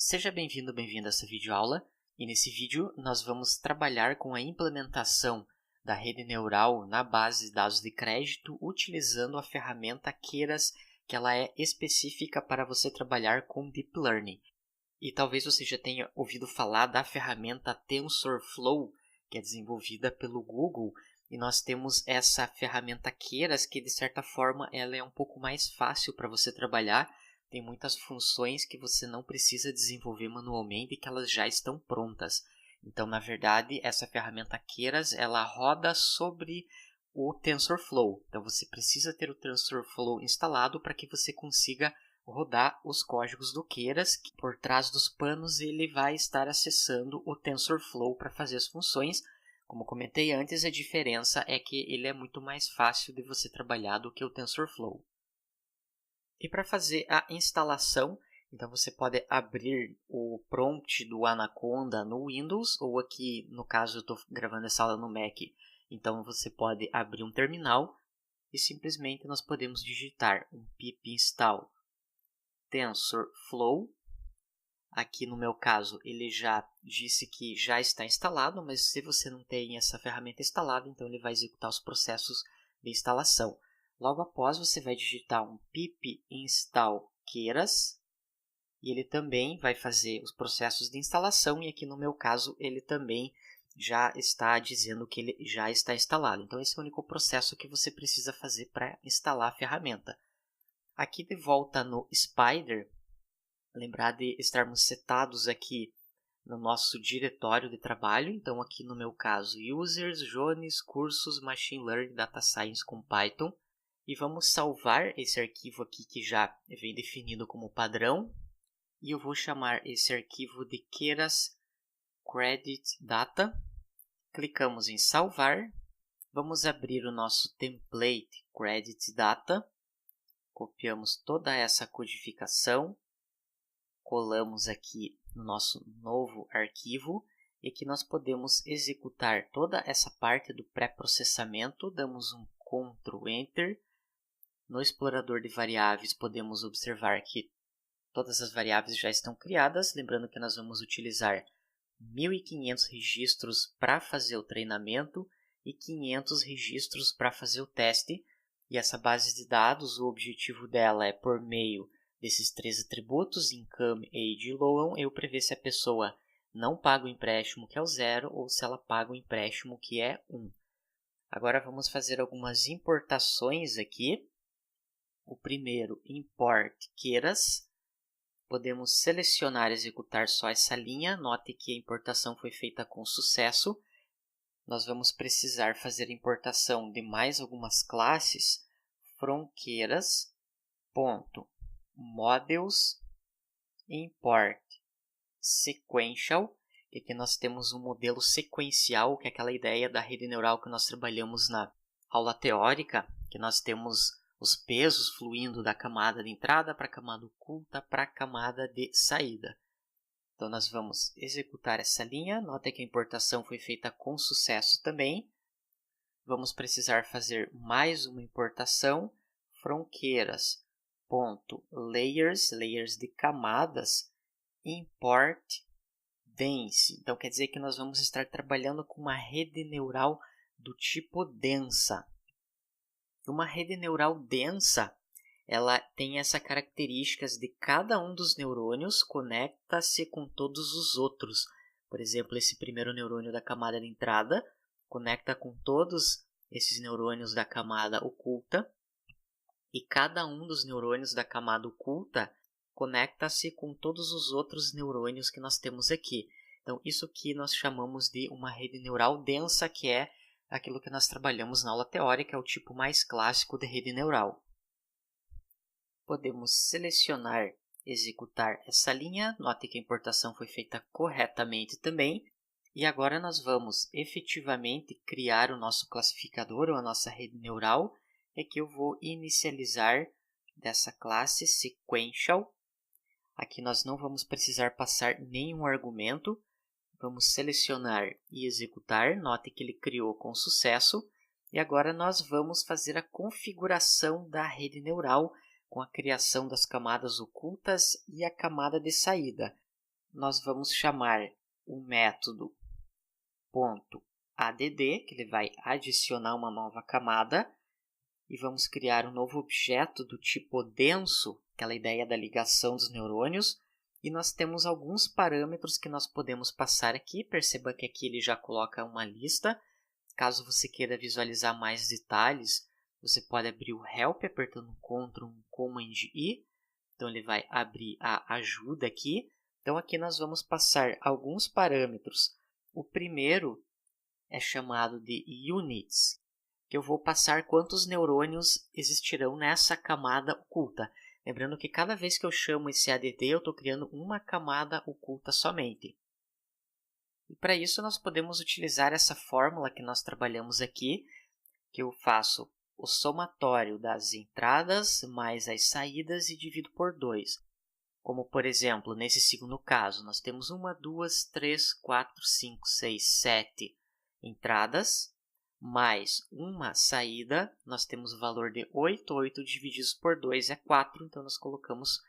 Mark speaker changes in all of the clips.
Speaker 1: Seja bem-vindo, bem-vinda a essa videoaula, e nesse vídeo nós vamos trabalhar com a implementação da rede neural na base de dados de crédito utilizando a ferramenta Keras, que ela é específica para você trabalhar com Deep Learning. E talvez você já tenha ouvido falar da ferramenta TensorFlow, que é desenvolvida pelo Google, e nós temos essa ferramenta Keras que, de certa forma, ela é um pouco mais fácil para você trabalhar. Tem muitas funções que você não precisa desenvolver manualmente e que elas já estão prontas. Então, na verdade, essa ferramenta Keras, ela roda sobre o TensorFlow. Então, você precisa ter o TensorFlow instalado para que você consiga rodar os códigos do Keras, que por trás dos panos ele vai estar acessando o TensorFlow para fazer as funções. Como comentei antes, a diferença é que ele é muito mais fácil de você trabalhar do que o TensorFlow. E para fazer a instalação, então você pode abrir o prompt do Anaconda no Windows, ou aqui, no caso, eu estou gravando essa aula no Mac, então você pode abrir um terminal e simplesmente nós podemos digitar um pip install TensorFlow. Aqui no meu caso ele já disse que já está instalado, mas se você não tem essa ferramenta instalada, então ele vai executar os processos de instalação. Logo após você vai digitar um pip install Keras e ele também vai fazer os processos de instalação, e aqui no meu caso ele também já está dizendo que ele já está instalado. Então esse é o único processo que você precisa fazer para instalar a ferramenta. Aqui de volta no Spider, lembrar de estarmos setados aqui no nosso diretório de trabalho. Então aqui no meu caso, Users, Jones, Cursos, Machine Learning, Data Science com Python. E vamos salvar esse arquivo aqui que já vem definido como padrão. E eu vou chamar esse arquivo de Keras Credit Data. Clicamos em salvar. Vamos abrir o nosso template Credit Data. Copiamos toda essa codificação. Colamos aqui no nosso novo arquivo. E aqui nós podemos executar toda essa parte do pré-processamento. Damos um Ctrl Enter. No explorador de variáveis podemos observar que todas as variáveis já estão criadas. Lembrando que nós vamos utilizar 1.500 registros para fazer o treinamento e 500 registros para fazer o teste. E essa base de dados, o objetivo dela é, por meio desses 3 atributos, income, age e loan, eu prever se a pessoa não paga o empréstimo, que é o 0, ou se ela paga o empréstimo, que é 1. Agora vamos fazer algumas importações aqui. O primeiro, import Keras. Podemos selecionar e executar só essa linha. Note que a importação foi feita com sucesso. Nós vamos precisar fazer a importação de mais algumas classes. From Keras, models, import sequential. E aqui nós temos um modelo sequencial, que é aquela ideia da rede neural que nós trabalhamos na aula teórica, que nós temos os pesos fluindo da camada de entrada para a camada oculta para a camada de saída. Então nós vamos executar essa linha. Note que a importação foi feita com sucesso também. Vamos precisar fazer mais uma importação. From Keras.layers, layers de camadas, import dense. Então quer dizer que nós vamos estar trabalhando com uma rede neural do tipo densa. Uma rede neural densa, ela tem essa característica de cada um dos neurônios conecta-se com todos os outros. Por exemplo, esse primeiro neurônio da camada de entrada conecta com todos esses neurônios da camada oculta, e cada um dos neurônios da camada oculta conecta-se com todos os outros neurônios que nós temos aqui. Então, isso que nós chamamos de uma rede neural densa, que é aquilo que nós trabalhamos na aula teórica, é o tipo mais clássico de rede neural. Podemos selecionar, executar essa linha. Note que a importação foi feita corretamente também. E agora nós vamos efetivamente criar o nosso classificador ou a nossa rede neural. É que eu vou inicializar dessa classe sequential. Aqui nós não vamos precisar passar nenhum argumento. Vamos selecionar e executar. Note que ele criou com sucesso. E agora nós vamos fazer a configuração da rede neural com a criação das camadas ocultas e a camada de saída. nós vamos chamar o método .add, que ele vai adicionar uma nova camada, e vamos criar um novo objeto do tipo denso, aquela ideia da ligação dos neurônios, e nós temos alguns parâmetros que nós podemos passar aqui. Perceba que aqui ele já coloca uma lista. Caso você queira visualizar mais detalhes, você pode abrir o Help apertando Ctrl Command I. Então ele vai abrir a ajuda aqui. Então aqui nós vamos passar alguns parâmetros. O primeiro é chamado de Units, que eu vou passar quantos neurônios existirão nessa camada oculta. Lembrando que cada vez que eu chamo esse add, eu estou criando uma camada oculta somente. E para isso nós podemos utilizar essa fórmula que nós trabalhamos aqui, que eu faço o somatório das entradas mais as saídas e divido por 2. Como, por exemplo, nesse segundo caso, nós temos 1, 2, 3, 4, 5, 6, 7 entradas, mais uma saída, nós temos o valor de 8. 8 divididos por 2 é 4, então nós colocamos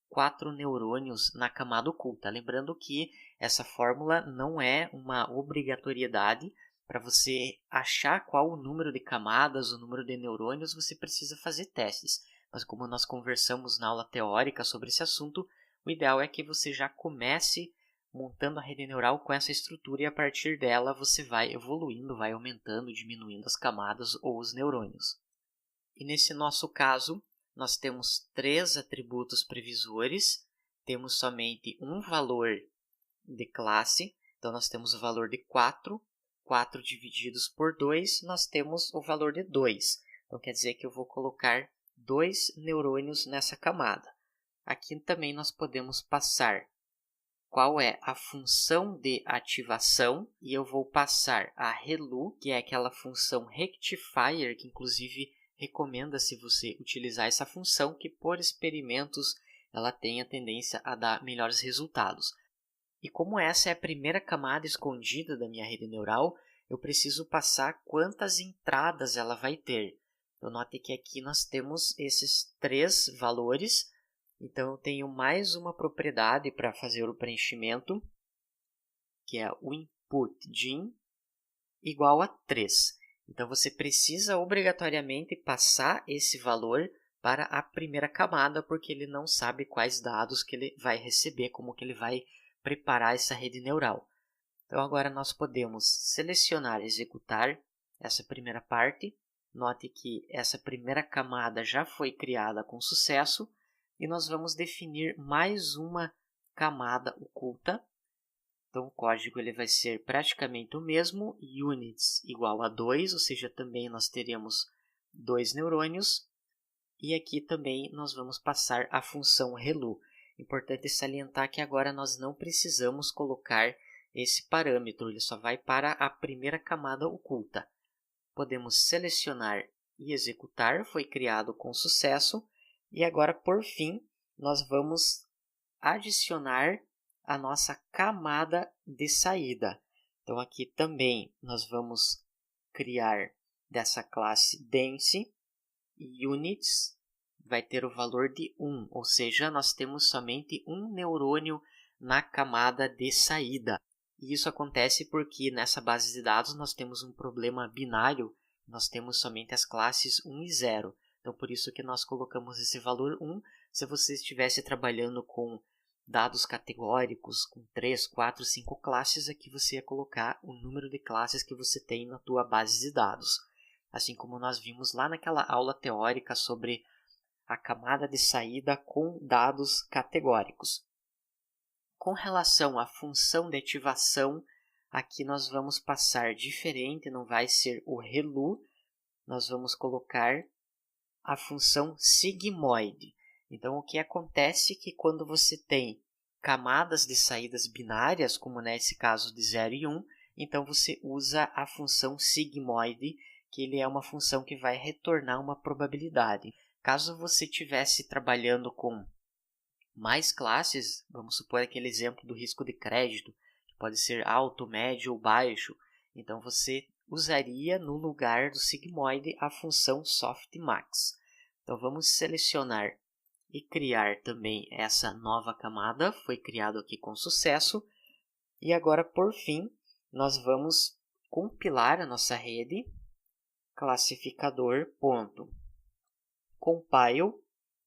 Speaker 1: 4 neurônios na camada oculta. Lembrando que essa fórmula não é uma obrigatoriedade. Para você achar qual o número de camadas, o número de neurônios, você precisa fazer testes. Mas como nós conversamos na aula teórica sobre esse assunto, o ideal é que você já comece montando a rede neural com essa estrutura e a partir dela você vai evoluindo, vai aumentando, diminuindo as camadas ou os neurônios. E nesse nosso caso, nós temos 3 atributos previsores, temos somente um valor de classe, então nós temos o valor de 4, 4 divididos por 2, nós temos o valor de 2. Então quer dizer que eu vou colocar 2 neurônios nessa camada. Aqui também nós podemos passar qual é a função de ativação, e eu vou passar a ReLU, que é aquela função rectifier, que inclusive recomenda-se você utilizar essa função, que por experimentos ela tem a tendência a dar melhores resultados. E como essa é a primeira camada escondida da minha rede neural, eu preciso passar quantas entradas ela vai ter. Então, note que aqui nós temos esses 3 valores. Então, eu tenho mais uma propriedade para fazer o preenchimento, que é o input GIN igual a 3. Então, você precisa obrigatoriamente passar esse valor para a primeira camada, porque ele não sabe quais dados que ele vai receber, como que ele vai preparar essa rede neural. Então, agora nós podemos selecionar e executar essa primeira parte. Note que essa primeira camada já foi criada com sucesso e nós vamos definir mais uma camada oculta. Então, o código ele vai ser praticamente o mesmo, units igual a 2, ou seja, também nós teremos 2 neurônios. E aqui também nós vamos passar a função ReLU. Importante salientar que agora nós não precisamos colocar esse parâmetro, ele só vai para a primeira camada oculta. Podemos selecionar e executar, foi criado com sucesso. E agora, por fim, nós vamos adicionar a nossa camada de saída. Então, aqui também nós vamos criar dessa classe Dense Units, vai ter o valor de 1, ou seja, nós temos somente um neurônio na camada de saída. E isso acontece porque nessa base de dados nós temos um problema binário, nós temos somente as classes 1 e 0. Então, por isso que nós colocamos esse valor 1. Se você estivesse trabalhando com dados categóricos, com 3, 4, 5 classes, aqui você ia colocar o número de classes que você tem na tua base de dados. Assim como nós vimos lá naquela aula teórica sobre a camada de saída com dados categóricos. Com relação à função de ativação, aqui nós vamos passar diferente, não vai ser o ReLU, nós vamos colocar a função sigmoid. Então, o que acontece é que quando você tem camadas de saídas binárias, como nesse caso de 0 e 1, então você usa a função sigmoid, que ele é uma função que vai retornar uma probabilidade. Caso você estivesse trabalhando com mais classes, vamos supor aquele exemplo do risco de crédito, que pode ser alto, médio ou baixo, então você usaria no lugar do sigmoid a função softmax. Então vamos selecionar e criar também essa nova camada. Foi criado aqui com sucesso. E agora, por fim, nós vamos compilar a nossa rede, classificador.compile,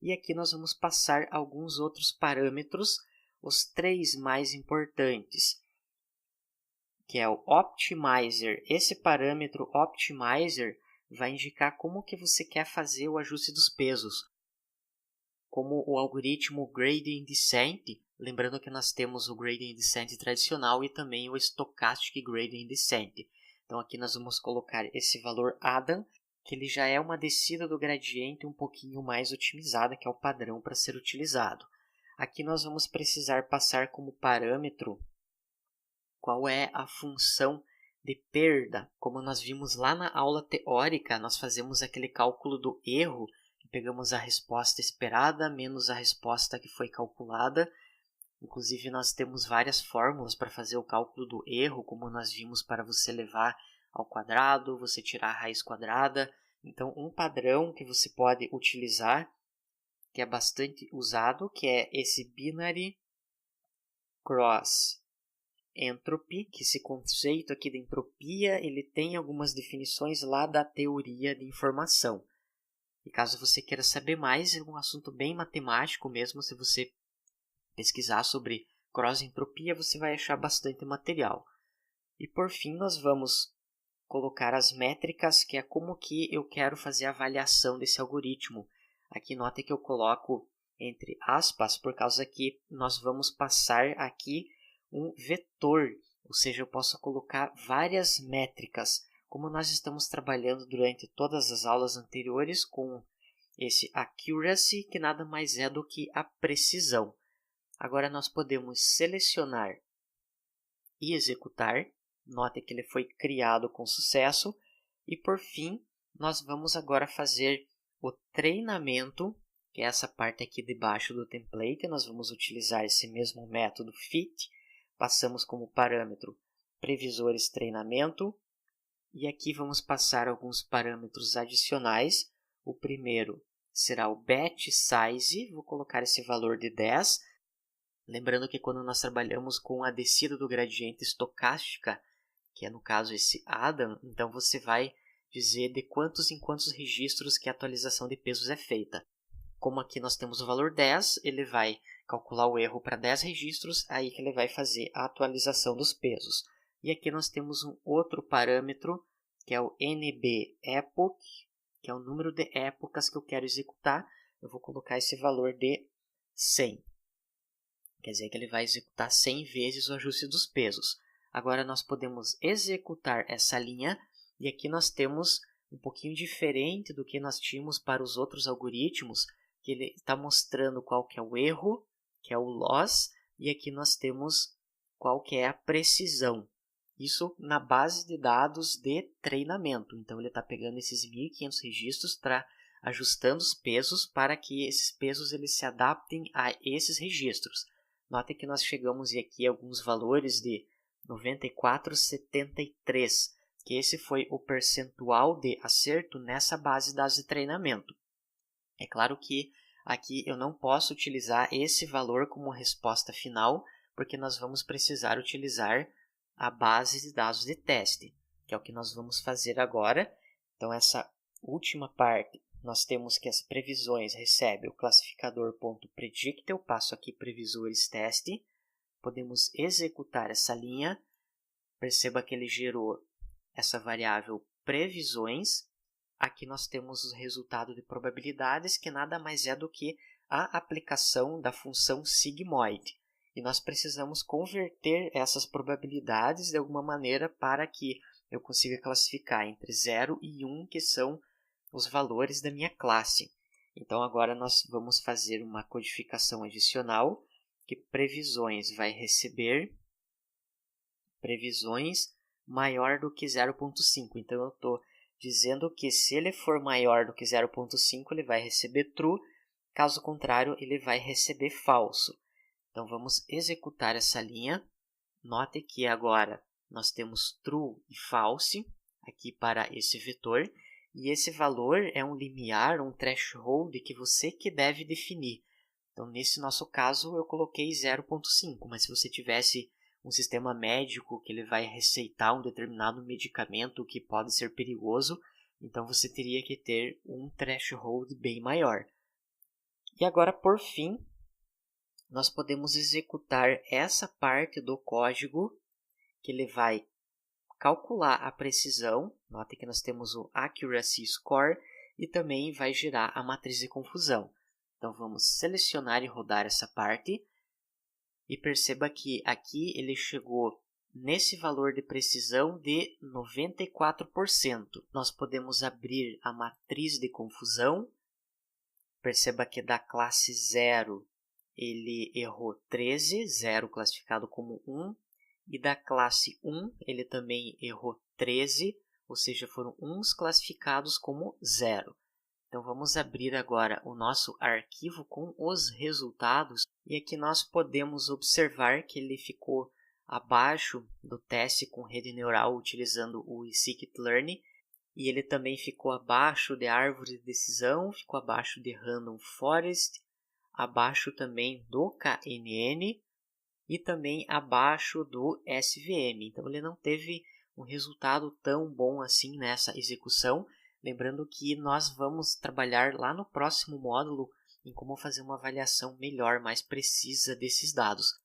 Speaker 1: e aqui nós vamos passar alguns outros parâmetros, os 3 mais importantes, que é o Optimizer. Esse parâmetro Optimizer vai indicar como que você quer fazer o ajuste dos pesos. Como o algoritmo Gradient Descent, lembrando que nós temos o Gradient Descent tradicional e também o Stochastic Gradient Descent. Então aqui nós vamos colocar esse valor Adam, que ele já é uma descida do gradiente um pouquinho mais otimizada, que é o padrão para ser utilizado. Aqui nós vamos precisar passar como parâmetro qual é a função de perda. Como nós vimos lá na aula teórica, nós fazemos aquele cálculo do erro, pegamos a resposta esperada menos a resposta que foi calculada. Inclusive, nós temos várias fórmulas para fazer o cálculo do erro, como nós vimos para você levar ao quadrado, você tirar a raiz quadrada. Então, um padrão que você pode utilizar, que é bastante usado, que é esse Binary Cross Entropy, que esse conceito aqui da entropia, ele tem algumas definições lá da teoria de informação. E caso você queira saber mais, é um assunto bem matemático mesmo. Se você pesquisar sobre cross-entropia, você vai achar bastante material. E por fim, nós vamos colocar as métricas, que é como que eu quero fazer a avaliação desse algoritmo. Aqui note que eu coloco entre aspas, por causa que nós vamos passar aqui um vetor, ou seja, eu posso colocar várias métricas. Como nós estamos trabalhando durante todas as aulas anteriores com esse accuracy, que nada mais é do que a precisão. Agora nós podemos selecionar e executar. Note que ele foi criado com sucesso. E por fim, nós vamos agora fazer o treinamento, que é essa parte aqui debaixo do template. Nós vamos utilizar esse mesmo método fit. Passamos como parâmetro previsores treinamento. E aqui vamos passar alguns parâmetros adicionais. O primeiro será o batch size. Vou colocar esse valor de 10. Lembrando que quando nós trabalhamos com a descida do gradiente estocástica, que é no caso esse Adam, então você vai dizer de quantos em quantos registros que a atualização de pesos é feita. Como aqui nós temos o valor 10, ele vai calcular o erro para 10 registros, aí que ele vai fazer a atualização dos pesos. E aqui nós temos um outro parâmetro, que é o NBEpoch, que é o número de épocas que eu quero executar. Eu vou colocar esse valor de 100. Quer dizer que ele vai executar 100 vezes o ajuste dos pesos. Agora nós podemos executar essa linha, e aqui nós temos um pouquinho diferente do que nós tínhamos para os outros algoritmos, que ele está mostrando qual que é o erro, que é o loss, e aqui nós temos qual que é a precisão. Isso na base de dados de treinamento. Então, ele está pegando esses 1.500 registros, ajustando os pesos para que esses pesos eles se adaptem a esses registros. Note que nós chegamos aqui a alguns valores de 94,73, que esse foi o percentual de acerto nessa base de dados de treinamento. É claro que aqui eu não posso utilizar esse valor como resposta final, porque nós vamos precisar utilizar a base de dados de teste, que é o que nós vamos fazer agora. Então, essa última parte, nós temos que as previsões recebe o classificador.predict. Eu passo aqui previsores teste. Podemos executar essa linha. Perceba que ele gerou essa variável previsões. Aqui nós temos o resultado de probabilidades, que nada mais é do que a aplicação da função sigmoid. E nós precisamos converter essas probabilidades de alguma maneira para que eu consiga classificar entre 0 e 1, que são os valores da minha classe. Então, agora nós vamos fazer uma codificação adicional, que previsões vai receber previsões maior do que 0.5. Então, eu estou dizendo que se ele for maior do que 0.5, ele vai receber true, caso contrário, ele vai receber falso. Então, vamos executar essa linha. Note que agora nós temos true e false aqui para esse vetor. E esse valor é um limiar, um threshold que você que deve definir. Então, nesse nosso caso, eu coloquei 0,5, mas se você tivesse um sistema médico que ele vai receitar um determinado medicamento que pode ser perigoso, então você teria que ter um threshold bem maior. E agora, por fim, nós podemos executar essa parte do código que ele vai calcular a precisão. Note que nós temos o Accuracy Score e também vai gerar a matriz de confusão. Então, vamos selecionar e rodar essa parte. E perceba que aqui ele chegou nesse valor de precisão de 94%. Nós podemos abrir a matriz de confusão. Perceba que da classe 0 ele errou 13, 0 classificado como 1. E da classe 1 ele também errou 13, ou seja, foram uns classificados como 0. Então, vamos abrir agora o nosso arquivo com os resultados. E aqui nós podemos observar que ele ficou abaixo do teste com rede neural utilizando o scikit-learn. E ele também ficou abaixo de árvore de decisão, ficou abaixo de random forest, abaixo também do KNN e também abaixo do SVM. Então, ele não teve um resultado tão bom assim nessa execução. Lembrando que nós vamos trabalhar lá no próximo módulo em como fazer uma avaliação melhor, mais precisa desses dados.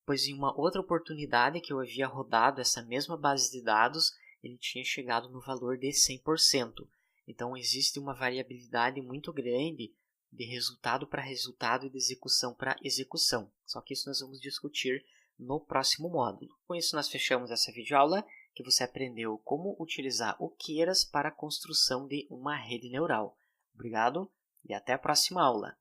Speaker 1: Pois em uma outra oportunidade que eu havia rodado essa mesma base de dados, ele tinha chegado no valor de 100%. Então existe uma variabilidade muito grande de resultado para resultado e de execução para execução. Só que isso nós vamos discutir no próximo módulo. Com isso nós fechamos essa videoaula, que você aprendeu como utilizar o Keras para a construção de uma rede neural. Obrigado e até a próxima aula.